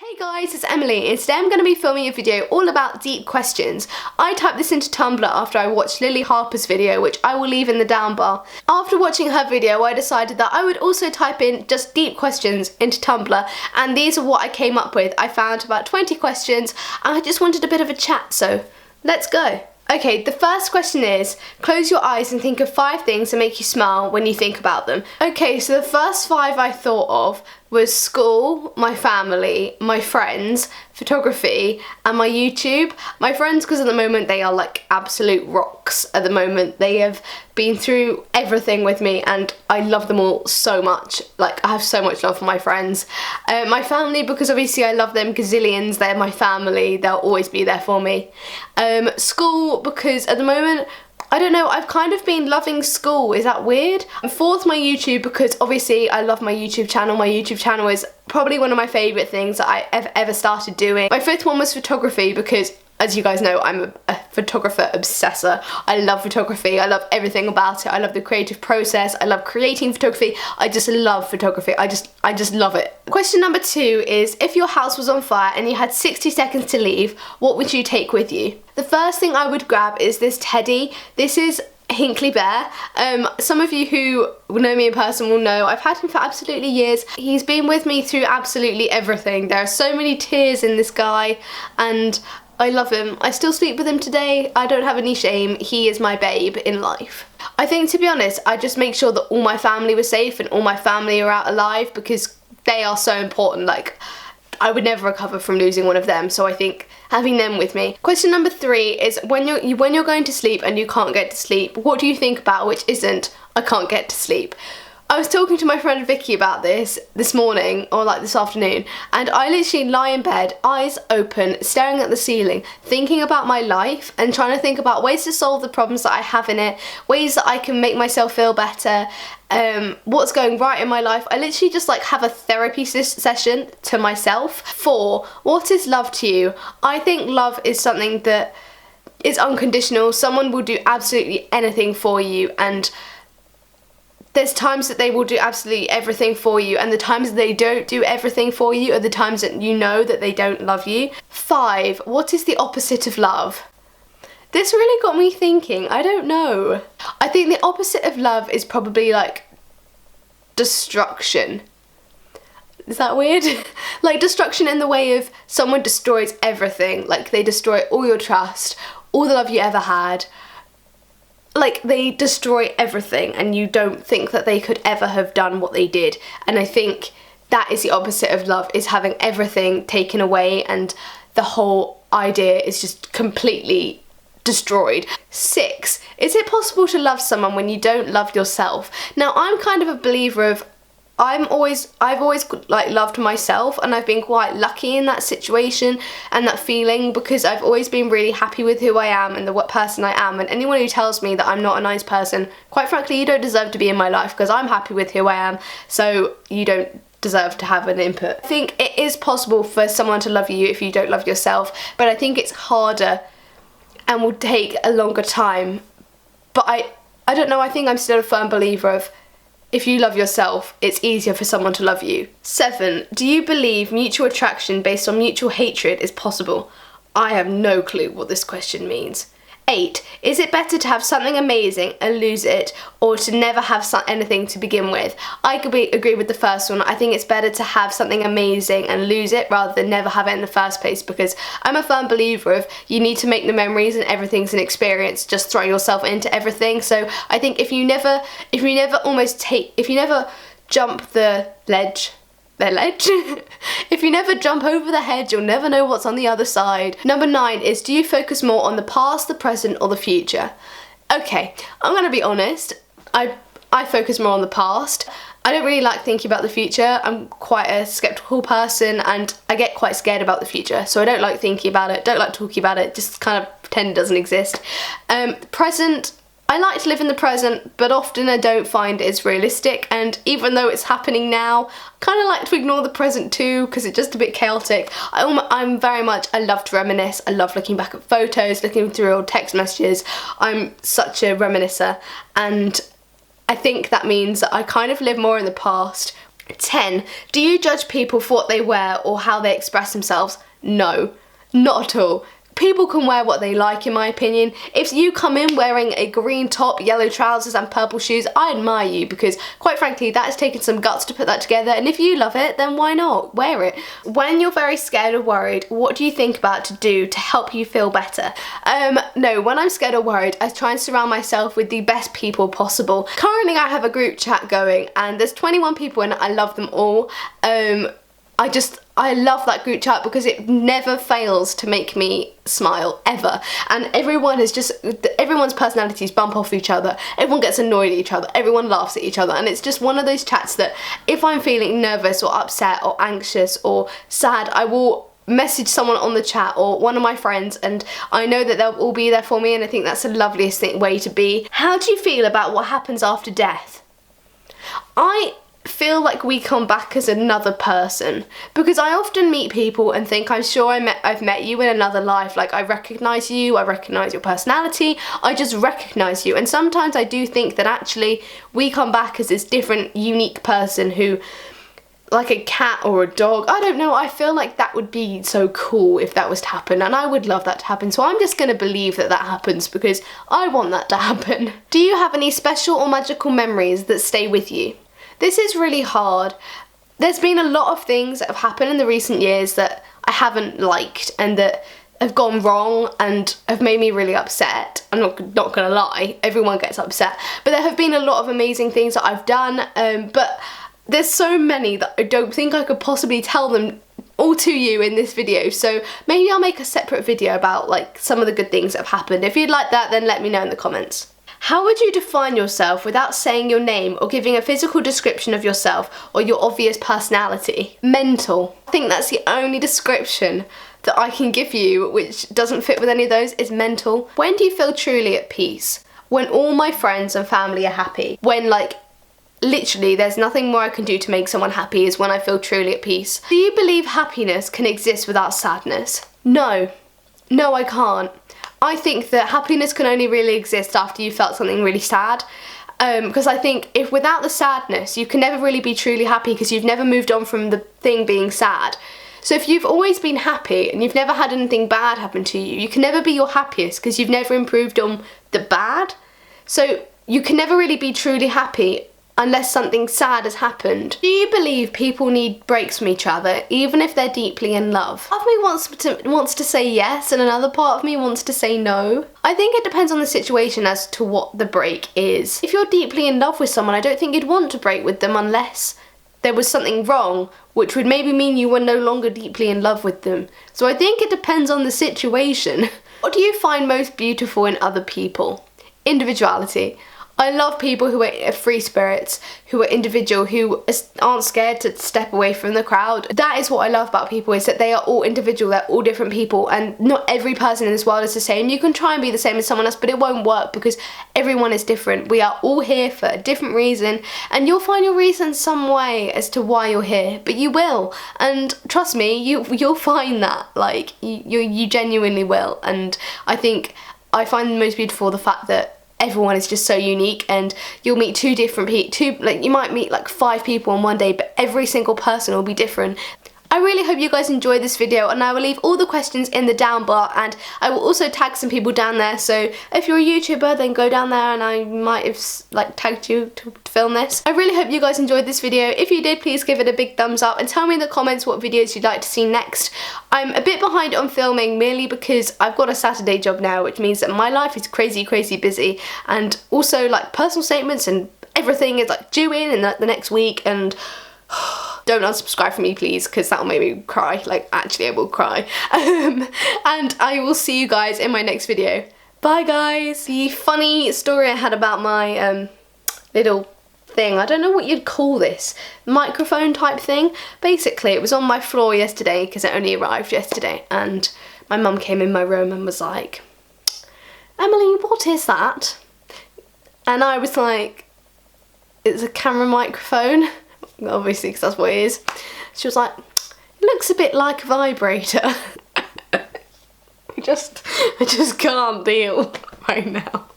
Hey guys, it's Emily, and today I'm going to be filming a video all about deep questions. I typed this into Tumblr after I watched Lily Harper's video, which I will leave in the down bar. After watching her video, I decided that I would also type in just deep questions into Tumblr, and these are what I came up with. I found about 20 questions, and I just wanted a bit of a chat, so let's go. Okay, the first question is, close your eyes and think of 5 things that make you smile when you think about them. Okay, so the first 5 I thought of was school, my family, my friends, photography, and my YouTube. My friends, because at the moment they are like absolute rocks at the moment. They have been through everything with me and I love them all so much. Like, I have so much love for my friends. My family, because obviously I love them gazillions. They're my family. They'll always be there for me. School, because at the moment, I don't know, I've kind of been loving school. Is that weird? And 4th, my YouTube, because obviously I love my YouTube channel. My YouTube channel is probably one of my favourite things that I ever started doing. My 5th one was photography because, as you guys know, I'm a photographer obsessor. I love photography. I love everything about it. I love the creative process. I love creating photography. I just love photography. I just love it. Question number 2 is, if your house was on fire and you had 60 seconds to leave, what would you take with you? The first thing I would grab is this teddy. This is Hinkley Bear. Some of you who know me in person will know I've had him for absolutely years. He's been with me through absolutely everything. There are so many tears in this guy and I love him. I still sleep with him today. I don't have any shame. He is my babe in life. I think, to be honest, I just make sure that all my family was safe and all my family are out alive because they are so important. Like, I would never recover from losing one of them, so I think having them with me. Question number 3 is, when you're going to sleep and you can't get to sleep, what do you think about, which isn't, I can't get to sleep? I was talking to my friend Vicky about this morning, or like this afternoon, and I literally lie in bed, eyes open, staring at the ceiling, thinking about my life and trying to think about ways to solve the problems that I have in it, ways that I can make myself feel better, what's going right in my life. I literally just like have a therapy session to myself. 4, what is love to you? I think love is something that is unconditional. Someone will do absolutely anything for you, and there's times that they will do absolutely everything for you, and the times that they don't do everything for you are the times that you know that they don't love you. 5, what is the opposite of love? This really got me thinking. I don't know. I think the opposite of love is probably like destruction. Is that weird? Like destruction in the way of someone destroys everything. Like they destroy all your trust, all the love you ever had. Like they destroy everything and you don't think that they could ever have done what they did. And I think that is the opposite of love, is having everything taken away and the whole idea is just completely destroyed. 6, is it possible to love someone when you don't love yourself? Now, I'm kind of a believer of I've always like loved myself, and I've been quite lucky in that situation and that feeling because I've always been really happy with who I am and the person I am. And anyone who tells me that I'm not a nice person, quite frankly, you don't deserve to be in my life because I'm happy with who I am, so you don't deserve to have an input. I think it is possible for someone to love you if you don't love yourself, but I think it's harder and will take a longer time. But I don't know, I think I'm still a firm believer of if you love yourself, it's easier for someone to love you. 7, do you believe mutual attraction based on mutual hatred is possible? I have no clue what this question means. 8, is it better to have something amazing and lose it, or to never have anything to begin with? I could agree with the first one. I think it's better to have something amazing and lose it rather than never have it in the first place, because I'm a firm believer of you need to make the memories and everything's an experience. Just throw yourself into everything. So I think if you never jump the ledge, if you never jump over the hedge, you'll never know what's on the other side. Number 9 is, do you focus more on the past, the present, or the future? Okay, I'm gonna be honest, I focus more on the past. I don't really like thinking about the future. I'm quite a skeptical person and I get quite scared about the future, so I don't like thinking about it, don't like talking about it, just kind of pretend it doesn't exist. Present, I like to live in the present, but often I don't find it's realistic, and even though it's happening now, I kind of like to ignore the present too because it's just a bit chaotic. I love to reminisce. I love looking back at photos, looking through old text messages. I'm such a reminiscer, and I think that means that I kind of live more in the past. 10. Do you judge people for what they wear or how they express themselves? No, not at all. People can wear what they like, in my opinion. If you come in wearing a green top, yellow trousers and purple shoes, I admire you, because quite frankly that has taken some guts to put that together, and if you love it, then why not? Wear it. When you're very scared or worried, what do you think about to do to help you feel better? No, when I'm scared or worried, I try and surround myself with the best people possible. Currently I have a group chat going and there's 21 people in it. I love them all. I love that group chat because it never fails to make me smile, ever. And everyone's personalities bump off each other. Everyone gets annoyed at each other. Everyone laughs at each other. And it's just one of those chats that if I'm feeling nervous or upset or anxious or sad, I will message someone on the chat or one of my friends, and I know that they'll all be there for me, and I think that's the loveliest way to be. How do you feel about what happens after death? I feel like we come back as another person, because I often meet people and think, I'm sure I've met you in another life. Like, I recognise you, I recognise your personality, I just recognise you. And sometimes I do think that actually we come back as this different, unique person who, like a cat or a dog, I don't know, I feel like that would be so cool if that was to happen, and I would love that to happen. So I'm just going to believe that that happens because I want that to happen. Do you have any special or magical memories that stay with you? This is really hard. There's been a lot of things that have happened in the recent years that I haven't liked and that have gone wrong and have made me really upset. I'm not gonna lie, everyone gets upset. But there have been a lot of amazing things that I've done, but there's so many that I don't think I could possibly tell them all to you in this video. So maybe I'll make a separate video about like some of the good things that have happened. If you'd like that, then let me know in the comments. How would you define yourself without saying your name or giving a physical description of yourself or your obvious personality? Mental. I think that's the only description that I can give you which doesn't fit with any of those, is mental. When do you feel truly at peace? When all my friends and family are happy. When, like, literally there's nothing more I can do to make someone happy is when I feel truly at peace. Do you believe happiness can exist without sadness? No. No, I can't. I think that happiness can only really exist after you felt something really sad. Because I think if without the sadness, you can never really be truly happy because you've never moved on from the thing being sad. So if you've always been happy and you've never had anything bad happen to you, you can never be your happiest because you've never improved on the bad. So you can never really be truly happy unless something sad has happened. Do you believe people need breaks from each other, even if they're deeply in love? Part of me wants to say yes, and another part of me wants to say no. I think it depends on the situation as to what the break is. If you're deeply in love with someone, I don't think you'd want to break with them unless there was something wrong, which would maybe mean you were no longer deeply in love with them. So I think it depends on the situation. What do you find most beautiful in other people? Individuality. I love people who are free spirits, who are individual, who aren't scared to step away from the crowd. That is what I love about people, is that they are all individual, they're all different people, and not every person in this world is the same. You can try and be the same as someone else, but it won't work because everyone is different. We are all here for a different reason, and you'll find your reason some way as to why you're here, but you will. And trust me, you'll find that. Like, you genuinely will. And I think I find the most beautiful the fact that everyone is just so unique, and you'll meet two different people, like you might meet like 5 people in one day, but every single person will be different. I really hope you guys enjoyed this video, and I will leave all the questions in the down bar, and I will also tag some people down there, so if you're a YouTuber then go down there and I might have like tagged you to film this. I really hope you guys enjoyed this video. If you did, please give it a big thumbs up and tell me in the comments what videos you'd like to see next. I'm a bit behind on filming merely because I've got a Saturday job now, which means that my life is crazy busy, and also like personal statements and everything is like due in the next week, and don't unsubscribe from me please, because that'll make me cry. Like, actually I will cry. And I will see you guys in my next video. Bye guys. The funny story I had about my little thing, I don't know what you'd call this, microphone type thing. Basically it was on my floor yesterday because it only arrived yesterday, and my mum came in my room and was like, Emily, what is that? And I was like, it's a camera microphone. Obviously, because that's what it is. She was like, it looks a bit like a vibrator. I just can't deal right now.